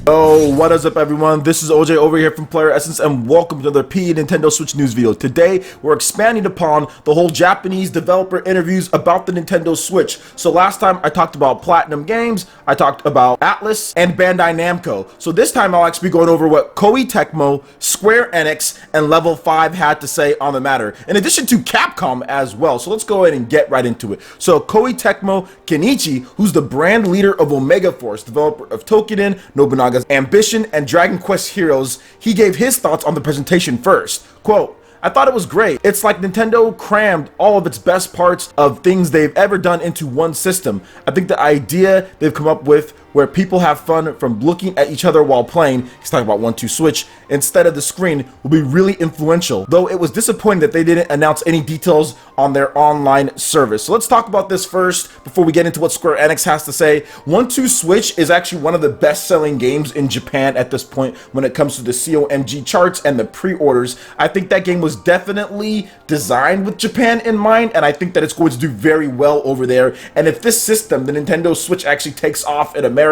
Oh, what is up everyone? This is OJ over here from PlayerEssence and welcome to another PE Nintendo Switch news video. Today, we're expanding upon the whole Japanese developer interviews about the Nintendo Switch. So last time I talked about Platinum Games, I talked about Atlus, and Bandai Namco. So this time I'll actually be going over what Koei Tecmo, Square Enix, and Level 5 had to say on the matter, in addition to Capcom as well. So let's go ahead and get right into it. So Koei Tecmo Kenichi, who's the brand leader of Omega Force, developer of Tokiden, Nobunaga's Ambition, and Dragon Quest Heroes, he gave his thoughts on the presentation first. Quote, "I thought it was great. It's like Nintendo crammed all of its best parts of things they've ever done into one system. I think the idea they've come up with where people have fun from looking at each other while playing," he's talking about 1-2 Switch, "instead of the screen will be really influential, though it was disappointing that they didn't announce any details on their online service." So let's talk about this first before we get into what Square Enix has to say. 1-2 Switch is actually one of the best-selling games in Japan at this point when it comes to the COMG charts and the pre-orders. I think that game was definitely designed with Japan in mind, and I think that it's going to do very well over there. And if this system, the Nintendo Switch, actually takes off in America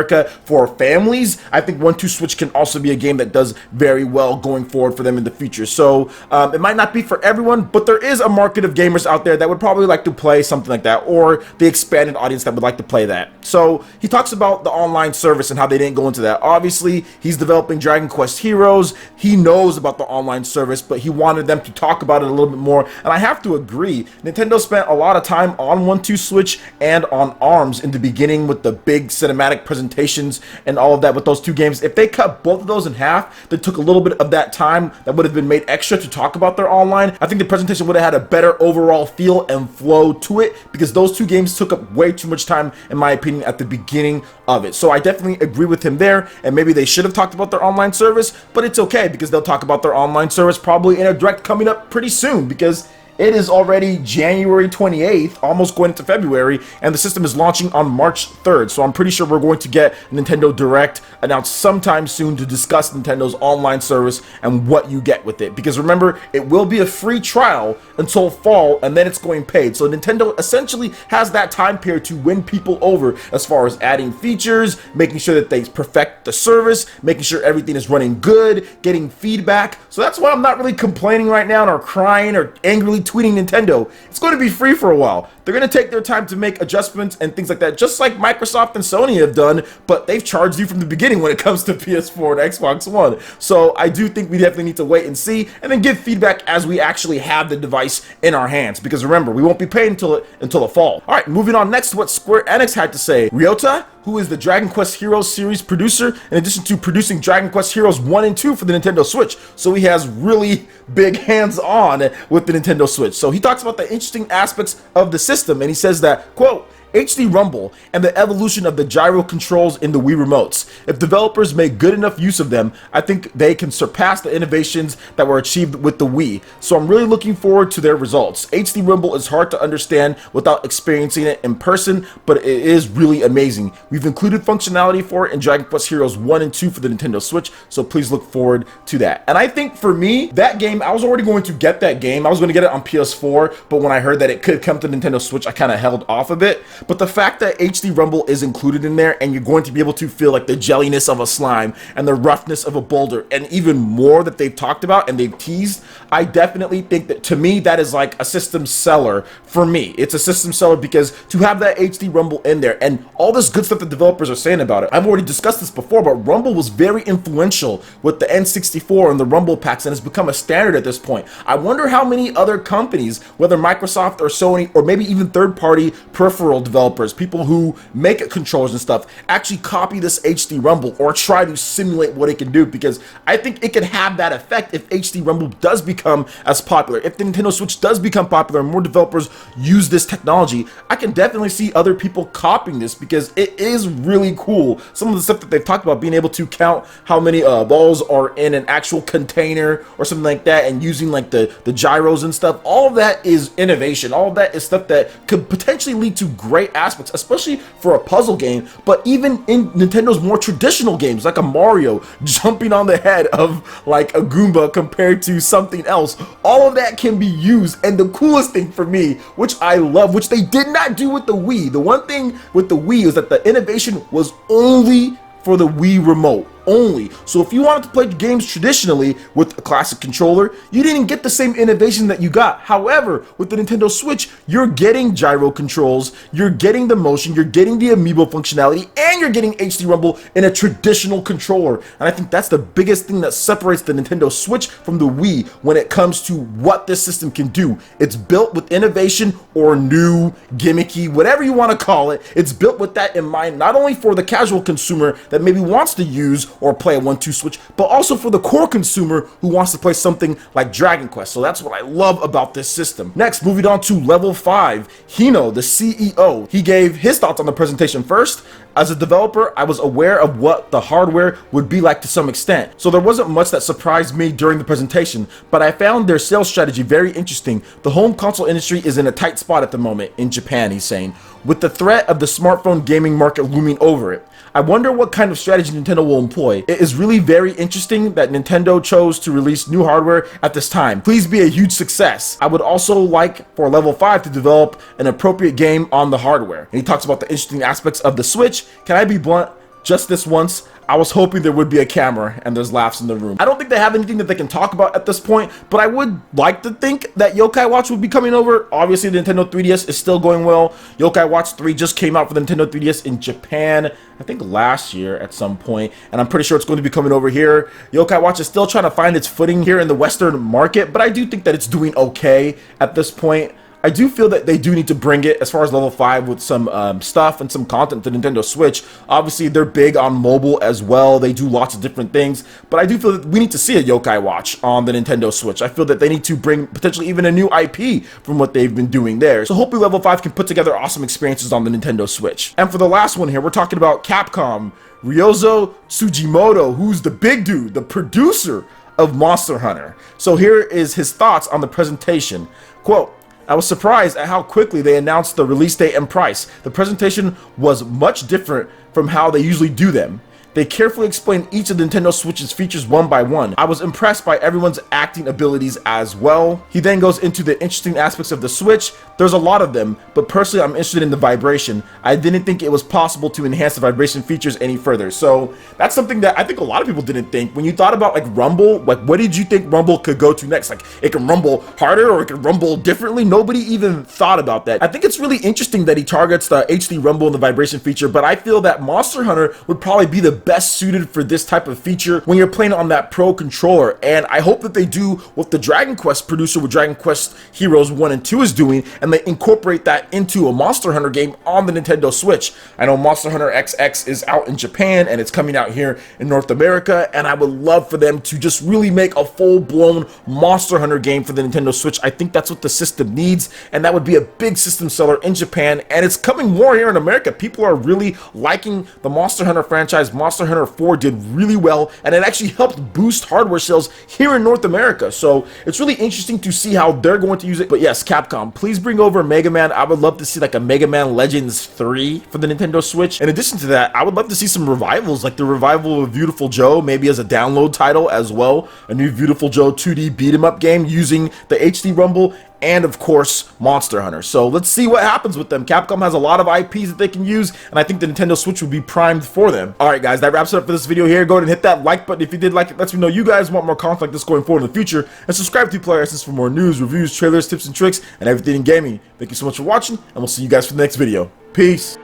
for families, I think 1-2 Switch can also be a game that does very well going forward for them in the future. So it might not be for everyone, but there is a market of gamers out there that would probably like to play something like that, or the expanded audience that would like to play that. So he talks about the online service and how they didn't go into that. Obviously, he's developing Dragon Quest Heroes. He knows about the online service, but he wanted them to talk about it a little bit more. And I have to agree, Nintendo spent a lot of time on 1-2 Switch and on ARMS in the beginning with the big cinematic presentations and all of that with those two games. If they cut both of those in half, they took a little bit of that time that would have been made extra to talk about their online, I think the presentation would have had a better overall feel and flow to it, because those two games took up way too much time, in my opinion, at the beginning of it. So I definitely agree with him there, and maybe they should have talked about their online service, but it's okay because they'll talk about their online service probably in a direct coming up pretty soon, because it is already January 28th, almost going into February, and the system is launching on March 3rd. So I'm pretty sure we're going to get Nintendo Direct announced sometime soon to discuss Nintendo's online service and what you get with it. Because remember, it will be a free trial until fall, and then it's going paid. So Nintendo essentially has that time period to win people over as far as adding features, making sure that they perfect the service, making sure everything is running good, getting feedback. So that's why I'm not really complaining right now or crying or angrily tweeting Nintendo. It's going to be free for a while. They're going to take their time to make adjustments and things like that, just like Microsoft and Sony have done, but they've charged you from the beginning when it comes to PS4 and Xbox One. So I do think we definitely need to wait and see, and then give feedback as we actually have the device in our hands, because remember, we won't be paying until the fall. All right, moving on next to what Square Enix had to say. Ryota, who is the Dragon Quest Heroes series producer, in addition to producing Dragon Quest Heroes 1 and 2 for the Nintendo Switch. So he has really big hands-on with the Nintendo Switch. So he talks about the interesting aspects of the system, and he says that, quote, "HD Rumble and the evolution of the gyro controls in the Wii remotes. If developers make good enough use of them, I think they can surpass the innovations that were achieved with the Wii. So I'm really looking forward to their results. HD Rumble is hard to understand without experiencing it in person, but it is really amazing. We've included functionality for it in Dragon Quest Heroes 1 and 2 for the Nintendo Switch, so please look forward to that." And I think for me, that game, I was already going to get that game. I was going to get it on PS4, but when I heard that it could come to Nintendo Switch, I kind of held off a bit. But the fact that HD Rumble is included in there, and you're going to be able to feel like the jelliness of a slime and the roughness of a boulder, and even more that they've talked about and they've teased, I definitely think that, to me, that is like a system seller for me. It's a system seller because to have that HD Rumble in there and all this good stuff that developers are saying about it, I've already discussed this before, but Rumble was very influential with the N64 and the Rumble packs, and has become a standard at this point. I wonder how many other companies, whether Microsoft or Sony, or maybe even third-party peripheral developers, people who make controllers and stuff, actually copy this HD Rumble or try to simulate what it can do, because I think it could have that effect if HD Rumble does become as popular. If the Nintendo Switch does become popular and more developers use this technology, I can definitely see other people copying this, because it is really cool. Some of the stuff that they've talked about, being able to count how many balls are in an actual container or something like that, and using like the gyros and stuff, all of that is innovation. All of that is stuff that could potentially lead to great aspects, especially for a puzzle game, but even in Nintendo's more traditional games, like a Mario jumping on the head of like a Goomba compared to something else. All of that can be used, and the coolest thing for me, which I love, which they did not do with the Wii, the one thing with the Wii is that the innovation was only for the Wii remote. only. So if you wanted to play games traditionally with a classic controller, you didn't get the same innovation that you got. However, with the Nintendo Switch, you're getting gyro controls, you're getting the motion, you're getting the amiibo functionality, and you're getting HD Rumble in a traditional controller. And I think that's the biggest thing that separates the Nintendo Switch from the Wii when it comes to what this system can do. It's built with innovation or new, gimmicky, whatever you want to call it. It's built with that in mind, not only for the casual consumer that maybe wants to use or play a 1-2 switch, but also for the core consumer who wants to play something like Dragon Quest. So that's what I love about this system. Next, moving on to level 5, Hino, the CEO. He gave his thoughts on the presentation first. As a developer, I was aware of what the hardware would be like to some extent, so there wasn't much that surprised me during the presentation, but I found their sales strategy very interesting. The home console industry is in a tight spot at the moment in Japan, he's saying, with the threat of the smartphone gaming market looming over it. I wonder what kind of strategy Nintendo will employ. It is really very interesting that Nintendo chose to release new hardware at this time. Please be a huge success. I would also like for level 5 to develop an appropriate game on the hardware. And he talks about the interesting aspects of the Switch. Can I be blunt? Just this once, I was hoping there would be a camera, and there's laughs in the room. I don't think they have anything that they can talk about at this point, but I would like to think that Yokai Watch would be coming over. Obviously, the Nintendo 3DS is still going well. Yokai Watch 3 just came out for the Nintendo 3DS in Japan, I think last year at some point, and I'm pretty sure it's going to be coming over here. Yokai Watch is still trying to find its footing here in the Western market, but I do think that it's doing okay at this point. I do feel that they do need to bring it as far as level 5 with some stuff and some content to Nintendo Switch. Obviously, they're big on mobile as well. They do lots of different things, but I do feel that we need to see a Yokai Watch on the Nintendo Switch. I feel that they need to bring potentially even a new IP from what they've been doing there. So hopefully level 5 can put together awesome experiences on the Nintendo Switch. And for the last one here, we're talking about Capcom. Ryozo Tsujimoto, who's the big dude, the producer of Monster Hunter. So here is his thoughts on the presentation. Quote, I was surprised at how quickly they announced the release date and price. The presentation was much different from how they usually do them. They carefully explained each of the Nintendo Switch's features one by one. I was impressed by everyone's acting abilities as well. He then goes into the interesting aspects of the Switch. There's a lot of them, but personally I'm interested in the vibration. I didn't think it was possible to enhance the vibration features any further. So that's something that I think a lot of people didn't think. When you thought about like Rumble, like what did you think Rumble could go to next? Like it can rumble harder or it can rumble differently? Nobody even thought about that. I think it's really interesting that he targets the HD Rumble and the vibration feature, but I feel that Monster Hunter would probably be the best suited for this type of feature when you're playing on that Pro controller, and I hope that they do what the Dragon Quest producer with Dragon Quest Heroes 1 and 2 is doing, and they incorporate that into a Monster Hunter game on the Nintendo Switch. I know Monster Hunter XX is out in Japan and it's coming out here in North America, and I would love for them to just really make a full-blown Monster Hunter game for the Nintendo Switch. I think that's what the system needs, and that would be a big system seller in Japan, and it's coming more here in America. People are really liking the Monster Hunter franchise. Monster Hunter 4 did really well, and it actually helped boost hardware sales here in North America. So it's really interesting to see how they're going to use it. But yes, Capcom, please bring over Mega Man. I would love to see like a Mega Man Legends 3 for the Nintendo Switch. In addition to that, I would love to see some revivals, like the revival of Beautiful Joe, maybe as a download title as well. A new Beautiful Joe 2D beat 'em up game using the HD Rumble, and of course Monster Hunter. So let's see what happens with them. Capcom has a lot of IPs that they can use, and I think the Nintendo Switch would be primed for them. Alright guys, that wraps it up for this video here. Go ahead and hit that like button if you did like it. Lets me know you guys want more content like this going forward in the future, and subscribe to PlayerEssence for more news, reviews, trailers, tips and tricks, and everything in gaming. Thank you so much for watching, and we'll see you guys for the next video. Peace.